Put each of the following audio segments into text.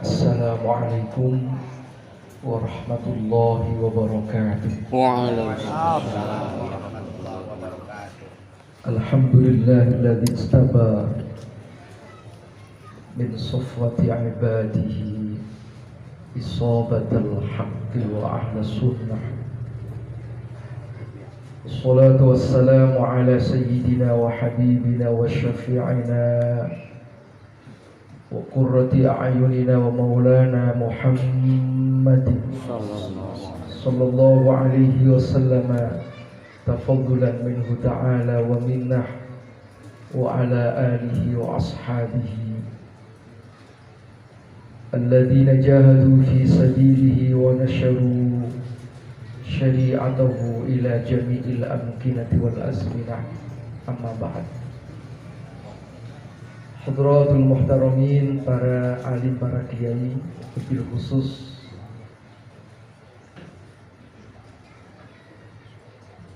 Assalamualaikum warahmatullahi wabarakatuh. Waalaikumsalam. Alhamdulillahilladzi istaba min safwati ibadihi isabatal haqqi wa ahla sunnah. Wassalatu wassalamu ala sayyidina wa habibina wa syafi'ina wa qurrati a'yunina wa maulana Muhammadin sallallahu alaihi wasallam tafaddulan minhu ta'ala wa minnah wa ala alihi wa ashabihi alladhina jahadu fi sabilihi wa nasharu syari'atahu ila jami'il amkinati wal azminah. Amma ba'd. Hadratul muhtaramin, para alim, para kiai, wabil khusus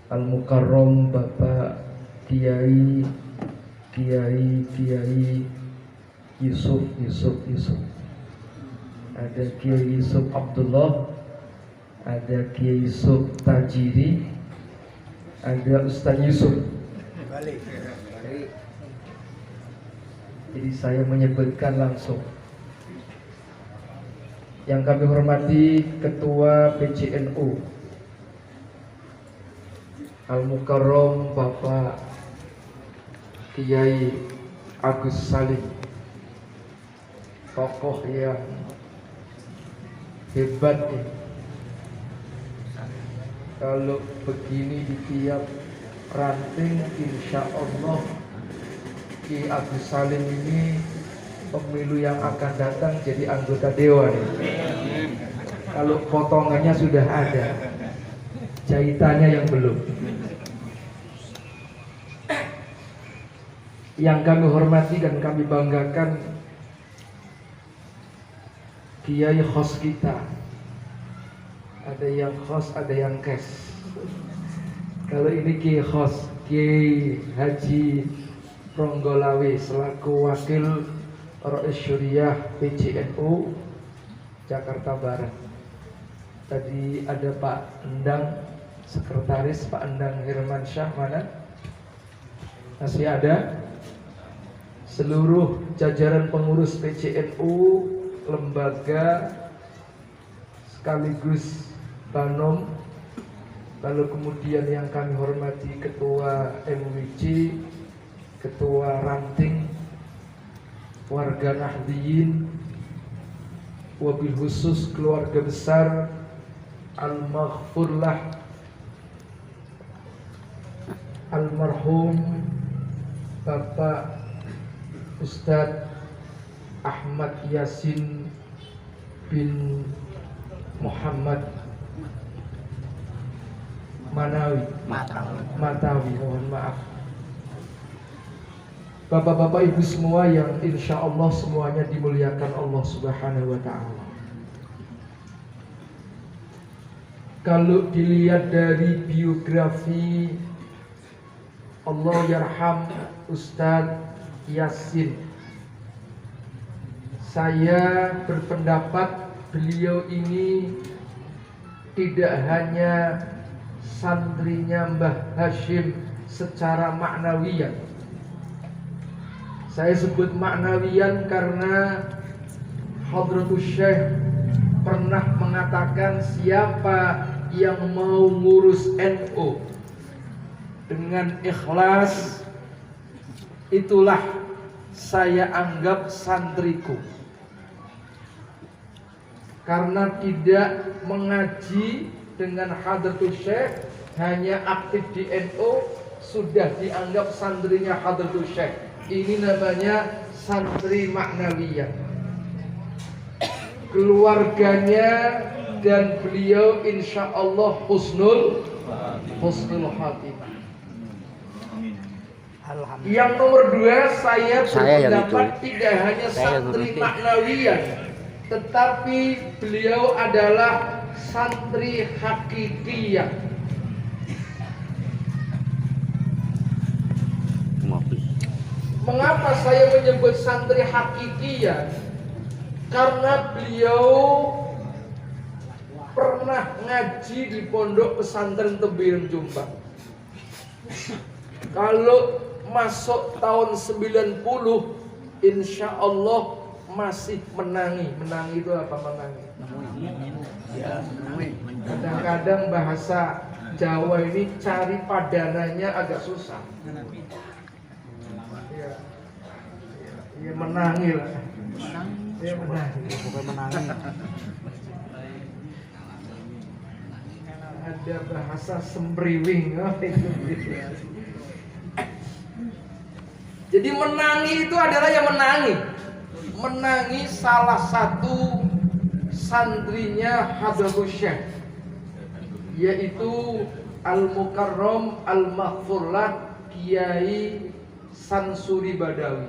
Al-Mukarram Bapak Kiai Yusuf. Ada Kiai Yusuf Abdullah, ada Kiai Yusuf Tajiri, ada Ustaz Yusuf. Jadi saya menyebutkan langsung. Yang kami hormati Ketua PCNU Al-Mukarram Bapak Kiai Agus Salim, tokoh yang hebat ini. Kalau begini di tiap ranting, insya Allah Ki Agus Salim ini pemilu yang akan datang jadi anggota dewan. Kalau potongannya sudah ada, jahitannya yang belum. Yang kami hormati dan kami banggakan Kiai khos kita. Ada yang khos, ada yang kes. Kalau ini Kiai khos, Kiai Haji Pronggolawe selaku Wakil Rais Syuriah PCNU Jakarta Barat. Tadi ada Pak Endang, Sekretaris Pak Endang Hermansyah, mana? Masih ada? Seluruh jajaran pengurus PCNU, lembaga sekaligus Banom. Lalu kemudian yang kami hormati Ketua MWC, Ketua Ranting, warga Nahdliyin, wabil khusus keluarga besar Al-Maghfurlah almarhum Bapak Ustadz Ahmad Yasin bin Muhammad Matawi, mohon maaf. Bapak-bapak ibu semua yang insya Allah semuanya dimuliakan Allah Subhanahu wa ta'ala. Kalau dilihat dari biografi Allah yarham Ustadz Yasin, saya berpendapat beliau ini tidak hanya santrinya Mbah Hashim secara maknawiyan. Saya sebut maknawiyan karena Hadratus Syekh pernah mengatakan siapa yang mau ngurus NU dengan ikhlas, itulah saya anggap santriku. Karena tidak mengaji dengan Hadratus Syekh, hanya aktif di NU, sudah dianggap santrinya Hadratus Syekh. Ini namanya santri maknawiyah. Keluarganya dan beliau insya Allah husnul khatimah. Yang nomor dua, saya berpendapat tidak hanya santri maknawiyah, tetapi beliau adalah santri hakikiyah. Mengapa saya menyebut santri hakikiyah? Karena beliau pernah ngaji di pondok pesantren Tebing Jombang. Kalau masuk tahun 90, insya Allah masih menangi. Menangi itu apa menangi? Kadang-kadang bahasa Jawa ini cari padanannya agak susah. Ya menangi lah. Ya menangi. Bukan menangi. Ada bahasa sembriwing. Jadi menangi itu adalah yang menangi. Menangi salah satu santrinya Hadratus Syekh, yaitu Al-Mukarram Al-Maghfurlah Kiai Sansuri Badawi.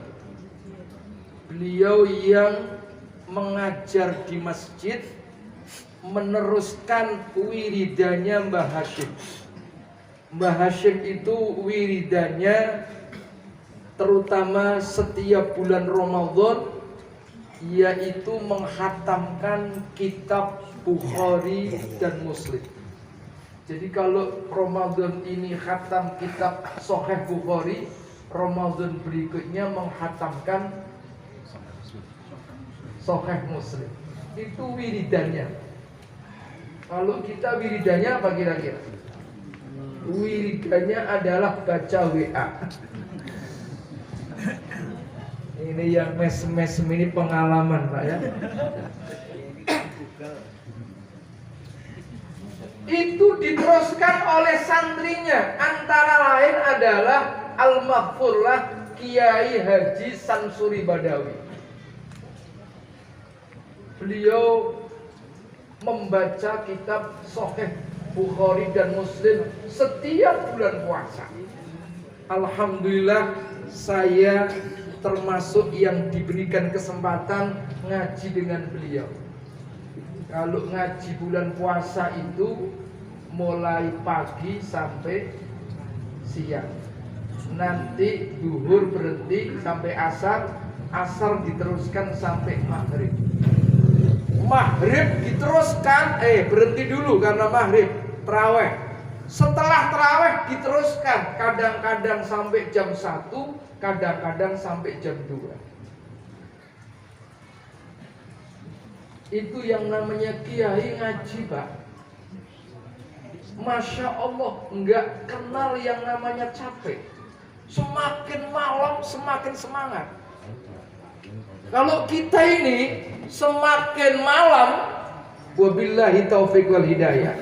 Beliau yang mengajar di masjid, meneruskan wiridannya Mbah Hashim. Mbah Hashim itu wiridannya terutama setiap bulan Ramadan, yaitu menghatamkan kitab Bukhari dan Muslim. Jadi kalau Ramadan ini khatam kitab Sahih Bukhari, Ramadan berikutnya menghatamkan Sahih Muslim. Itu wiridannya. Kalau kita wiridannya apa kira-kira? Wiridannya adalah baca WA. Ini yang mesem-mesem ini pengalaman Pak ya. Itu diteruskan oleh santrinya, antara lain adalah Al-Maghfurlah Kiai Haji Sansuri Badawi. Beliau membaca kitab Sahih Bukhari dan Muslim setiap bulan puasa. Alhamdulillah saya termasuk yang diberikan kesempatan ngaji dengan beliau. Kalau ngaji bulan puasa itu mulai pagi sampai siang. Nanti duhur berhenti sampai asar, asar diteruskan sampai maghrib. Maghrib diteruskan, berhenti dulu karena maghrib, tarawih. Setelah tarawih diteruskan, kadang-kadang sampai jam 1, kadang-kadang sampai jam 2. Itu yang namanya kiai ngaji Pak. Masya Allah, nggak kenal yang namanya capek. Semakin malam semakin semangat. Kalau kita ini semakin malam, wabillahi taufiq wal hidayah.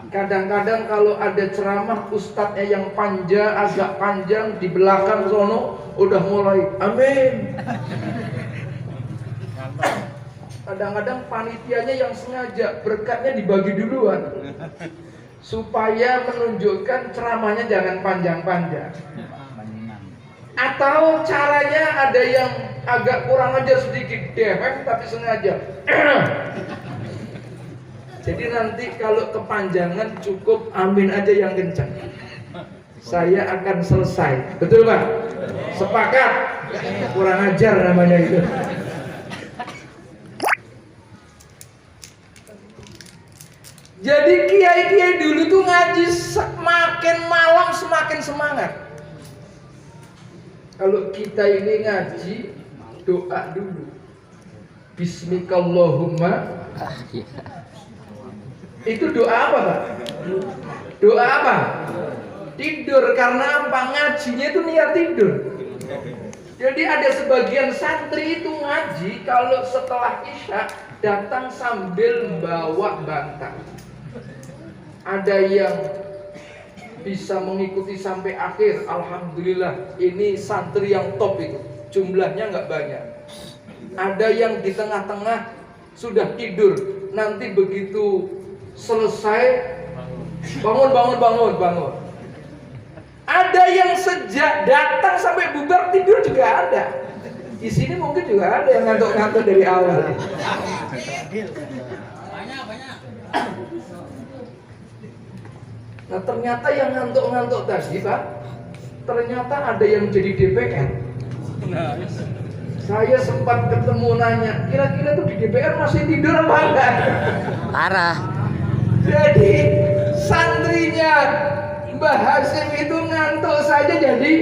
Kadang-kadang kalau ada ceramah ustadznya yang panjang, agak panjang, di belakang sono udah mulai amin. Kadang-kadang panitianya yang sengaja berkatnya dibagi duluan supaya menunjukkan ceramahnya jangan panjang-panjang. Atau caranya ada yang agak kurang ajar sedikit, dewek tapi sengaja. Jadi nanti kalau kepanjangan cukup amin aja yang kencang. Saya akan selesai. Betul Pak? Sepakat? Kurang ajar namanya itu. Jadi kiai-kiai dulu tuh ngaji semakin malam semakin semangat. Kalau kita ini ngaji, doa dulu. Bismikallahumma. Itu doa apa Pak? Doa apa? Tidur, karena apa? Ngajinya itu niat tidur. Jadi ada sebagian santri itu ngaji kalau setelah isya datang sambil bawa bantal. Ada yang bisa mengikuti sampai akhir, alhamdulillah. Ini santri yang top itu, jumlahnya nggak banyak. Ada yang di tengah-tengah sudah tidur, nanti begitu selesai bangun. Ada yang sejak datang sampai bubar tidur juga ada. Di sini mungkin juga ada yang ngantuk-ngantuk dari awal. Nah ternyata yang ngantuk-ngantuk tadi Pak, ternyata ada yang jadi DPR. Saya sempat ketemu nanya, kira-kira tuh di DPR masih tidur apa enggak? Parah. Jadi santrinya Mbah Hasyim itu ngantuk saja jadi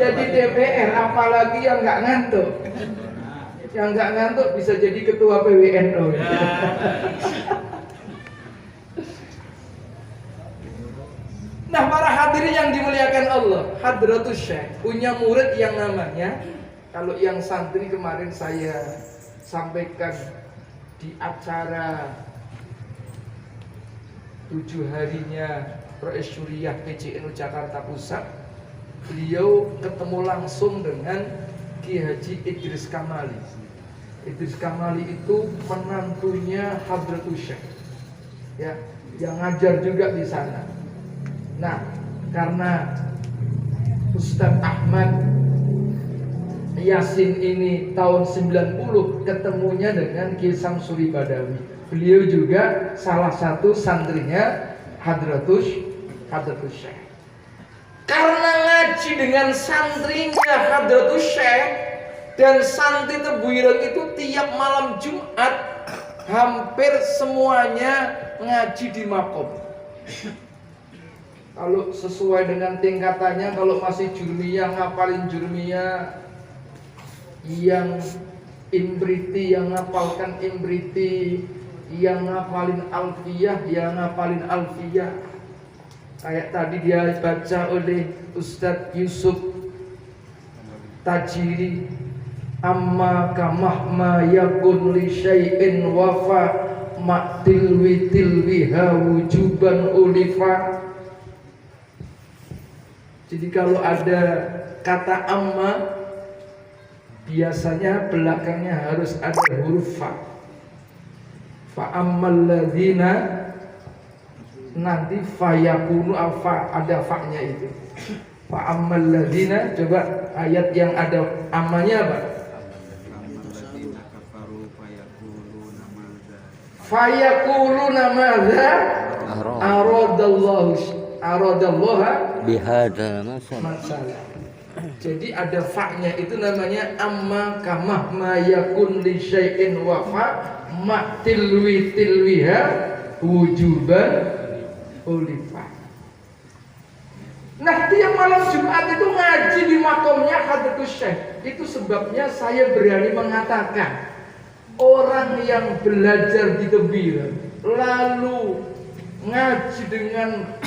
DPR, apalagi yang nggak ngantuk. Yang nggak ngantuk bisa jadi ketua PWNU. Nah, para hadirin yang dimuliakan Allah, Hadratus Syekh punya murid yang namanya, kalau yang santri kemarin saya sampaikan di acara 7 harinya Proes Syuriah PCNU Jakarta Pusat, beliau ketemu langsung dengan Ki Haji Idris Kamali. Idris Kamali itu menantunya Hadratus Syekh, ya, yang ngajar juga di sana. Nah, karena Ustadz Ahmad Yasin ini tahun 90 ketemunya dengan Ki Samsuri Badawi. Beliau juga salah satu santrinya Hadratus Syekh. Karena ngaji dengan santrinya Hadratus Syekh dan santri Tebuireng itu tiap malam Jumat hampir semuanya ngaji di makom. Kalau sesuai dengan tingkatannya, kalau masih jurmiyah ngapalin jurmiyah, yang imbriti yang ngapalkan imbriti, yang ngapalin alfiyah yang ngapalin alfiyah. Kayak tadi dia baca oleh Ustadz Yusuf Tajiri, amma kamahma yakun li syai'in wafa ma'tilwi tilwiha wujuban ulifa. Jadi kalau ada kata amma, biasanya belakangnya harus ada huruf fa. Fa ammal ladzina, nanti fa yakunu alfa, ada fa-nya itu. Fa ammal ladzina, coba ayat yang ada ammanya apa? Fa yaquluna madza aradallahu Bihadza masalah. Jadi ada fa-nya itu namanya amma kamah ma yakun li syai'in wa fa ma tilwiha wujuban ulifa. Nah, tiap malam Jumat itu ngaji di makomnya Hadratus Syekh. Itu sebabnya saya berani mengatakan, orang yang belajar di Tebuireng lalu ngaji dengan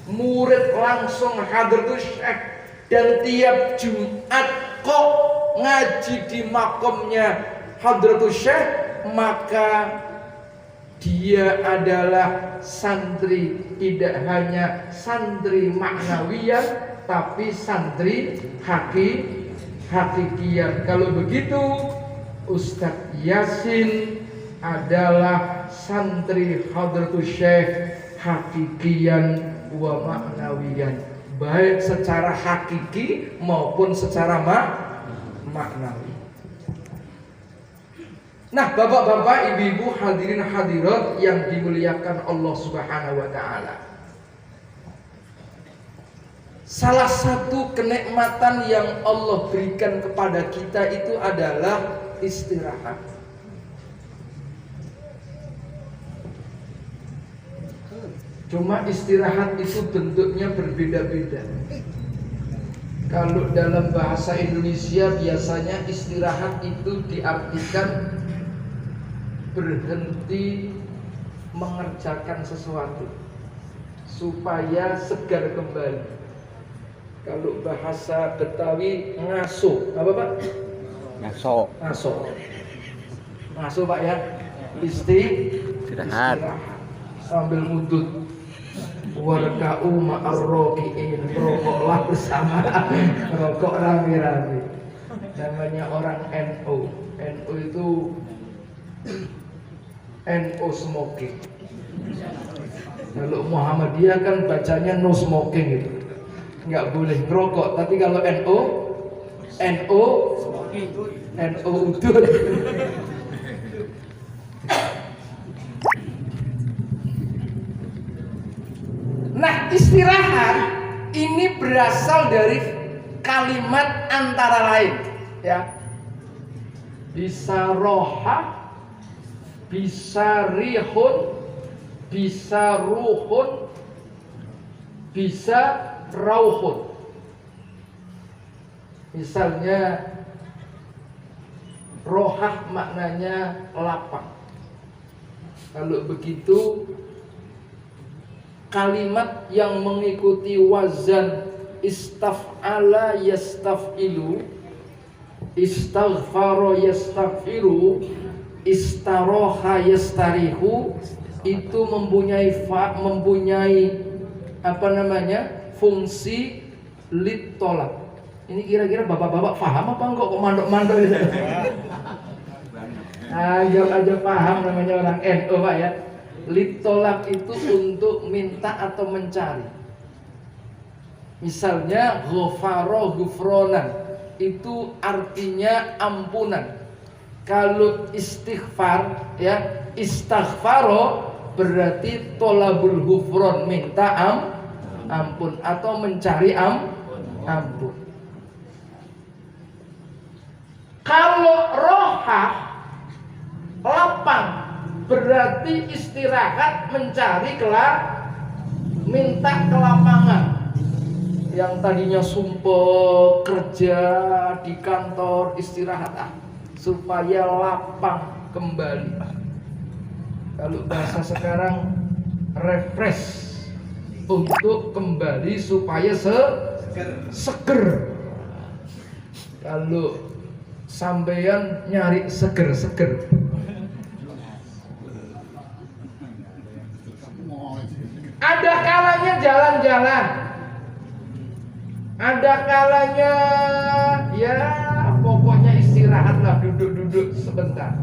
murid langsung Hadratus Syekh dan tiap Jumat kok ngaji di makomnya Hadratus Syekh, maka dia adalah santri, tidak hanya santri maknawiyah tapi santri hakikian. Kalau begitu Ustadz Yasin adalah santri Hadratus Syekh hakikian wa maknawiyan, baik secara hakiki maupun secara maknawi. Nah, bapak-bapak, ibu-ibu, hadirin hadirat yang dimuliakan Allah Subhanahu wa taala. Salah satu kenikmatan yang Allah berikan kepada kita itu adalah istirahat. Cuma istirahat itu bentuknya berbeda-beda. Kalau dalam bahasa Indonesia biasanya istirahat itu diartikan berhenti mengerjakan sesuatu supaya segar kembali. Kalau bahasa Betawi ngaso, apa Pak? Ngaso Pak ya. Istirahat sambil mudut. Warka'u ma'arroki'in, rokoklah bersama, rokok rame-rame. Namanya orang NU. NU itu NU smoking. Kalau Muhammadiyah kan bacanya no smoking itu, nggak boleh ngerokok. Tapi kalau NU udut. Nah, istirahat ini berasal dari kalimat antara lain, ya. bisa roha, bisa rihun, bisa ruhun, bisa rauhun. Misalnya rohah maknanya lapang. Kalau begitu kalimat yang mengikuti wazan istaf'ala yastaf'ilu, istaghfara yastaghfiru, istaroha yastarihu, itu mempunyai fungsi litolak. Ini kira-kira bapak-bapak paham apa enggak kok mandok-mandok itu? Aja paham namanya orang NU Pak ya. Litolak itu untuk minta atau mencari. Misalnya ghafara ghufronan, itu artinya ampunan. Kalau istighfar ya, istaghfaro berarti tolabul ghufron, minta ampun atau mencari ampun. Kalau roha lapang berarti istirahat, mencari minta kelapangan. Yang tadinya sumpah kerja di kantor, istirahat supaya lapang kembali. Kalau bahasa sekarang refresh, untuk kembali supaya seger. Kalau sampeyan nyari seger-seger, ada kalanya jalan-jalan, ada kalanya ya pokoknya istirahatlah, duduk-duduk sebentar.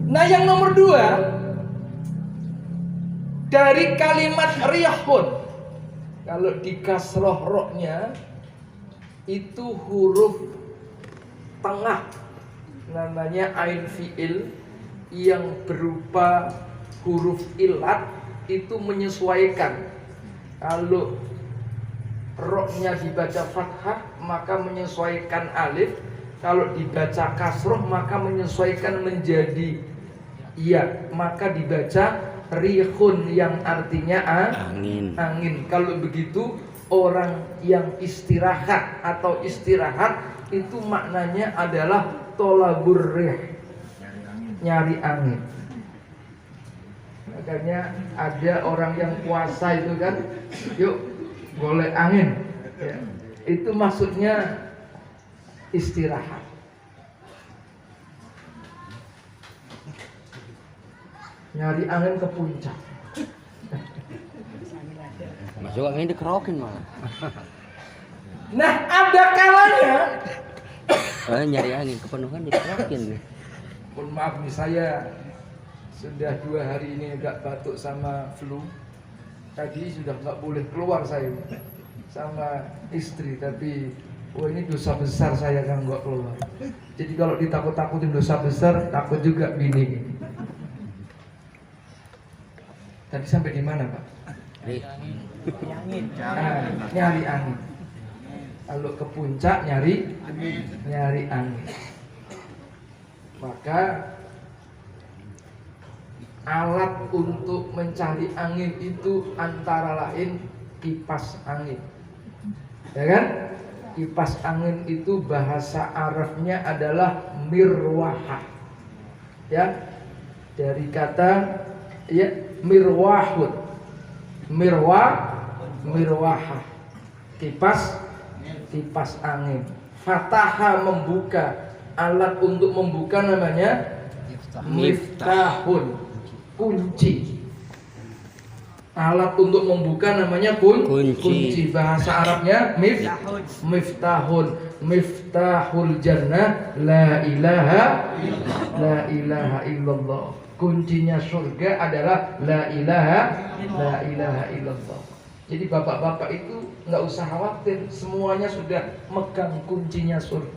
Nah yang nomor 2 dari kalimat riyahun, kalau di kasroh roknya itu huruf tengah, namanya ain fiil yang berupa huruf ilat, itu menyesuaikan. Kalau roknya dibaca fathah maka menyesuaikan alif, kalau dibaca kasroh maka menyesuaikan menjadi iya, maka dibaca rihun yang artinya angin. Kalau begitu orang yang istirahat atau istirahat itu maknanya adalah tolabur rih, nyari angin. Makanya ada orang yang puasa itu kan, yuk golek angin ya. Itu maksudnya istirahat. Nyari angin ke puncak. Masuk angin dikerokin malah. Nah ada kalanya nyari angin kepenuhan dikerokin nih. Mohon maaf nih, saya sudah 2 hari ini agak batuk sama flu. Tadi sudah nggak boleh keluar saya sama istri, tapi ini dosa besar saya kan nggak keluar. Jadi kalau ditakut-takutin dosa besar, takut juga bini. Tadi sampai di mana Pak? Nyari angin. Kalau ke puncak nyari angin. Maka alat untuk mencari angin itu antara lain kipas angin. Ya kan? Kipas angin itu bahasa Arabnya adalah mirwahah. Ya. Dari kata ya mirwahun. Mirwahah. Kipas angin. Fataha membuka. Alat untuk membuka namanya miftahun, kunci. Alat untuk membuka namanya kunci. Bahasa Arabnya miftahun. Miftahul jannah la ilaha illallah. Kuncinya surga adalah la ilaha illallah. Jadi bapak-bapak itu nggak usah khawatir, semuanya sudah megang kuncinya surga.